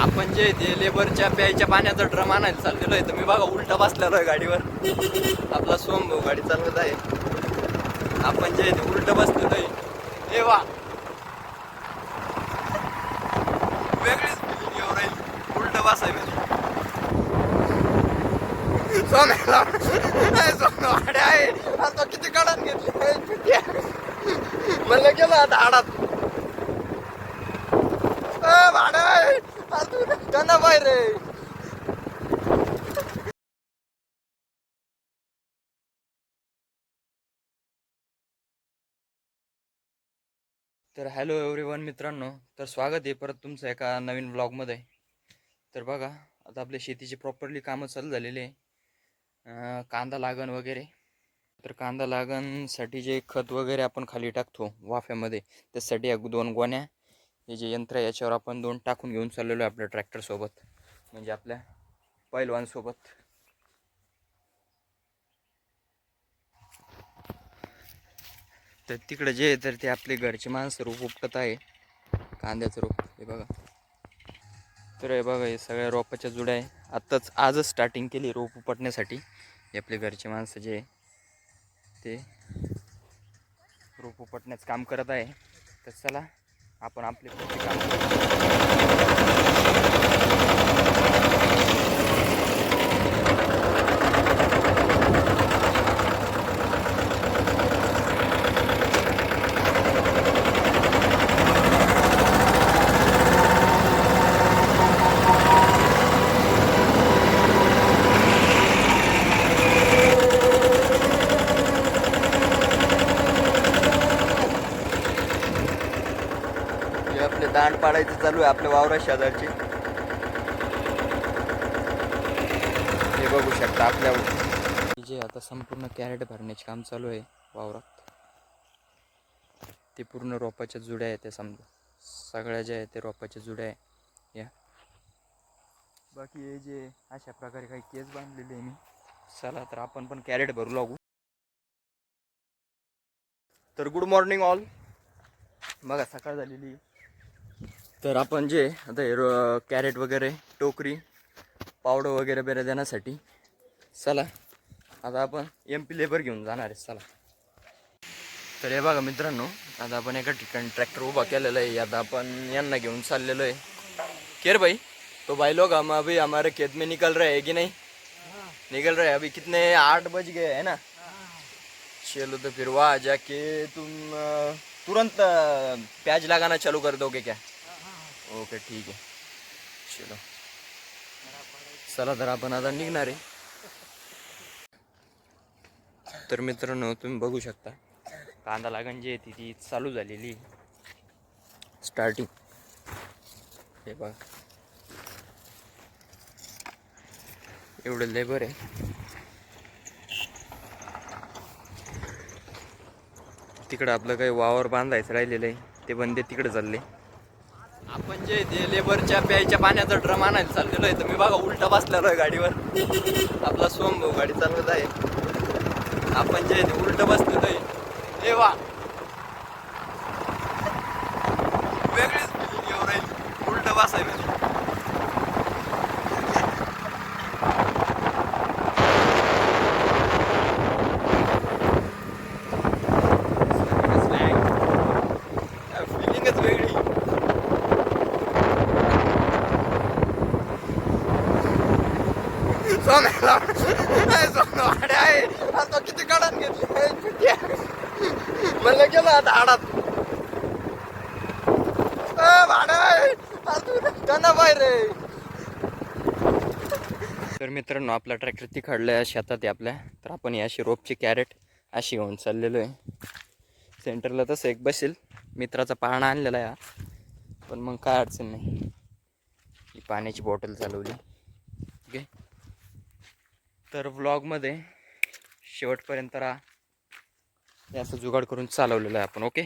आपण जे ते लेबरच्या प्यायच्या पाण्याचा ड्रम आणायला चाललेलो आहे. तर मी बघा उलटा बसलेलो आहे गाडीवर. आपला सोम भाऊ गाडी चालवत आहे. आपण जे ते उलट बसलेलो आहे. हे वा वेगळीच फिलिंग येऊ राहील उलट बसायला. सोन्याला सोनवाडे आहे आता किती काढून घेतली म्हणलं गेलं आता आडात भाडं आहे त्यांना बाहेर रे. तर हॅलो एव्हरीवन मित्रांनो, तर स्वागत आहे परत तुमचं एका नवीन ब्लॉगमध्ये. तर बघा आता आपल्या शेतीची प्रॉपरली कामं चालू झालेली आहे. कांदा लागण वगैरे. तर कांदा लागणसाठी जे खत वगैरे आपण खाली टाकतो वाफ्यामध्ये, त्यासाठी या 2 गोण्या हे जे यंत्र आहे याच्यावर आपण 2 टाकून घेऊन चाललेलो आहे आपल्या ट्रॅक्टरसोबत, म्हणजे आपल्या पैलवानसोबत. तर तिकडे जे आहे तर ते आपले घरचे माणसं रोप उपटत आहे, कांद्याचं रोप. हे बघा, तर हे बघा हे सगळ्या रोपाच्या जुड्या आहे. आजच स्टार्टिंग केली रोप उपटण्यासाठी. हे आपले घरचे माणसं जे ते रोप उपटण्याचं काम करत आहे. तर चला आपण आपले काम आपले दांड पाडायचं चालू आहे आपल्या वावरा शेजारची. हे बघू शकता आपल्या जे आता संपूर्ण कॅरेट भरण्याचे काम चालू आहे वावरात. ते पूर्ण रोपाच्या जुड्या आहेत, ते समजा सगळ्या ज्या आहेत ते रोपाच्या जुड्या आहे या. बाकी हे जे अशा प्रकारे काही केस बांधलेले आहे मी. चला तर आपण पण कॅरेट भरू लागू. तर गुड मॉर्निंग ऑल. बघा सकाळ झालेली. तर आपण जे आता हे कॅरेट वगैरे टोकरी पावडं वगैरे बेरे देण्यासाठी चला आता आपण MP लेबर घेऊन जाणार आहे. चला तर हे बघा मित्रांनो, आता आपण एका ठिकाणी ट्रॅक्टर उभा केलेला आहे. आता आपण यांना घेऊन चाललेलो आहे. केर भाई, तो भाई लोग हम अभी हमारे खेत में निकल रहे हैं कि नहीं? निकल रहे हैं अभी. कितने 8 बज गए है ना. चलो तो फिर वहाँ जाके तुम तुरंत प्याज लगाना चालू कर दोगे क्या? ओके ठीक आहे. चलो चला तर आपण आता निघणार आहे. तर मित्रांनो तुम्ही बघू शकता कांदा लागण जी आहे ती चालू झालेली स्टार्टिंग. हे बघा एवढं लेबर आहे. तिकडं आपलं काही वावर बांधायचं राहिलेलं आहे, ते बंदे तिकडे चालले. आपण जे ते लेबरच्या प्यायच्या पाण्याचा ड्रम आणायला चाललेलो आहे. तर मी बघा उलटा बसलेलो आहे गाडीवर. आपला सोम भाऊ गाडी चालवत आहे. आपण जे ते उलट बसलेलो आहे. हे वा वेगळीच फिलिंग येऊ राहील उलट बसायला. फिलिंगच वेगळी. सोनवाडे आहे आता किती काढून घेतली म्हणलं गेलं आता आडात भाडं आहे त्यांना बाहेर रे. तर मित्रांनो आपला ट्रॅक्टर तिकडल्या शेतात आहे आपल्या. तर आपण ही अशी रोपची कॅरेट अशी घेऊन चाललेलो आहे. सेंटरला तसं एक बसेल मित्राचा पाळणा आणलेला आहे, पण मग काय अडचण नाही. ही पाण्याची बॉटल चालवली. ओके, तर व्लॉगमध्ये शेवटपर्यंत राहा. हे असं जुगाड करून चालवलेलं आहे आपण. ओके,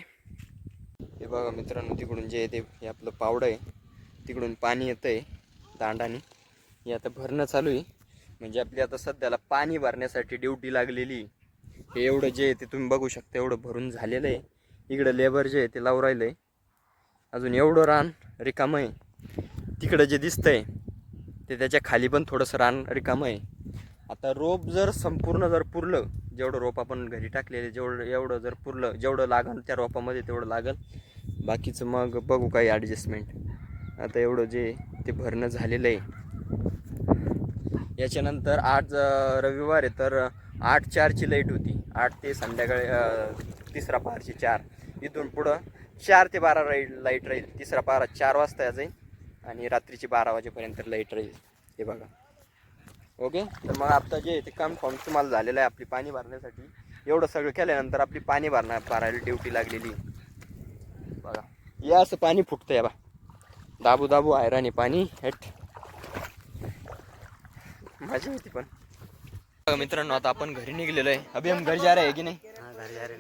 हे बघा मित्रांनो तिकडून जे येते हे आपलं पावडं आहे. तिकडून पाणी येतं आहे दांडाने. हे आता भरणं चालू आहे, म्हणजे आपली आता सध्याला पाणी भरण्यासाठी ड्युटी लागलेली. हे एवढं जे आहे ते तुम्ही बघू शकता एवढं भरून झालेलं आहे. इकडं लेबर जे आहे ते लावून राहिलं आहे. अजून एवढं रान रिकामं आहे. तिकडं जे दिसतंय ते त्याच्या खाली पण थोडंसं रान रिकामं आहे. आता रोप जर संपूर्ण जर पुरलं, जेवढं रोप आपण घरी टाकलेले एवढं जर पुरलं, जेवढं लागल त्या रोपामध्ये तेवढं लागल. बाकीचं मग बघू काही ॲडजस्टमेंट. आता एवढं जे ते भरणं झालेलं आहे. याच्यानंतर आज रविवार आहे, तर 8-4ची लाईट होती. 8 ते संध्याकाळी तिसरा पहारची 4. इथून पुढं 4 ते 12 लाईट राहील. तिसरा पहारा 4 वाजता जाईल आणि रात्रीची 12 वाजेपर्यंत लाईट राहील. हे बघा. ओके, तर मग आता जे ते काम तुम्हाला झालेलं आहे आपली पाणी भरण्यासाठी. एवढं सगळं केल्यानंतर आपली पाणी भरायला ड्युटी लागलेली. बघा, या असं पाणी फुटतं या बा, दाबू दाबू आयराणी पाणी हेट. मजा येते पण. बघा मित्रांनो, आता आपण घरी निघलेलो आहे. अभी हम घर जा रहे हैं की नाही?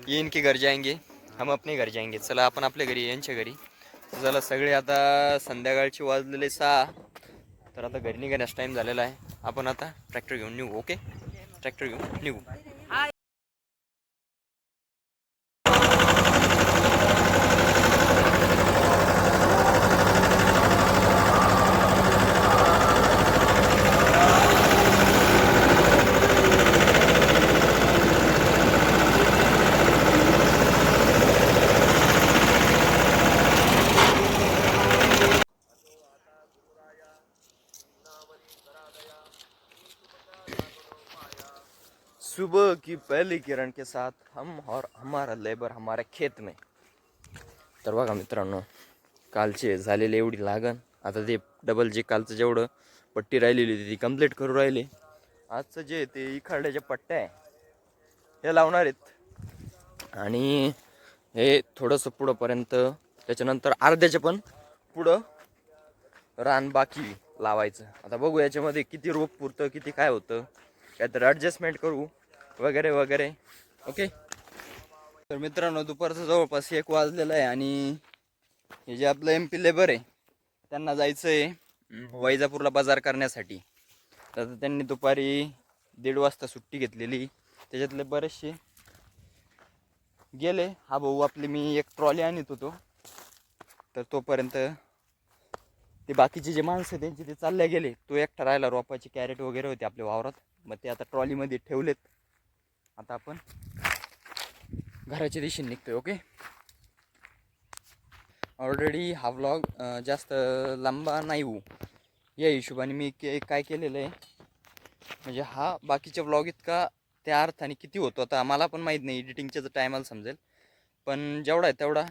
ये इनके घर जाएंगे, हम अपने घर जाएंगे. चला आपण आपल्या घरी, यांच्या घरी. चला सगळे आता संध्याकाळची वाजलेले 6. तर आता घरी निघण्यास टाईम झालेला आहे. आपण आता ट्रॅक्टर घेऊन निघू. ओके, ट्रॅक्टर घेऊन निघू. सुबह की पहली किरण के साथ हम और हमारा लेबर हमारे खेत में. तर बघा मित्रांनो, कालचे झालेले एवढी लागण. आता ते डबल जे कालचं जेवढं पट्टी राहिलेली होती ती कंप्लीट करू राहिले. आजचं जे ते इखाड्याच्या पट्ट्या आहे हे लावणार आहेत. आणि हे थोडंसं पुढंपर्यंत, त्याच्यानंतर अर्ध्याच्या पण पुढं रान बाकी लावायचं. आता बघू याच्यामध्ये किती रोप पुरतं, किती काय होतं, काहीतरी ॲडजस्टमेंट करू वगैरे वगैरे. ओके, तर मित्रांनो, दुपारचं जवळपास 1 वाजलेलं आहे. आणि हे जे आपलं MP लेबर आहे त्यांना जायचं आहे वैजापूरला बाजार करण्यासाठी. तर त्यांनी दुपारी 1:30 वाजता सुट्टी घेतलेली. त्याच्यातले बरेचसे गेले. हा भाऊ आपले, मी एक ट्रॉली आणत होतो, तर तोपर्यंत ते बाकीचे जे माणसं त्यांचे ते चालले गेले. तो एकटा राहिला. रोपाची कॅरेट वगैरे होते आपल्या वावरात, मग ते आता ट्रॉलीमध्ये ठेवलेत. आता आपण घराच्या दिशेने निघतोय. ओके, ऑलरेडी हा व्लॉग जास्त लांबा नाही होऊ या हिशोबाने मी काय केलेलं आहे, म्हणजे हा बाकीच्या व्लॉग इतका त्या अर्थाने किती होतो आता मला पण माहीत नाही. एडिटिंगच्या टायमाला समजेल, पण जेवढा आहे तेवढा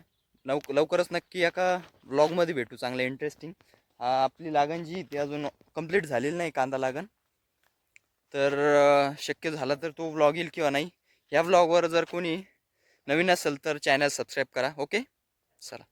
लवकरच नक्की एका व्लॉगमध्ये भेटू चांगलं इंटरेस्टिंग. आपली लागण जी ती अजून कंप्लीट झालेली नाही, कांदा लागण. तर शक्य झाला तर तो व्लॉग येईल किंवा नाही. ह्या व्लॉगवर जर कोणी नवीन असेल तर चॅनल सबस्क्राईब करा. ओके, चला.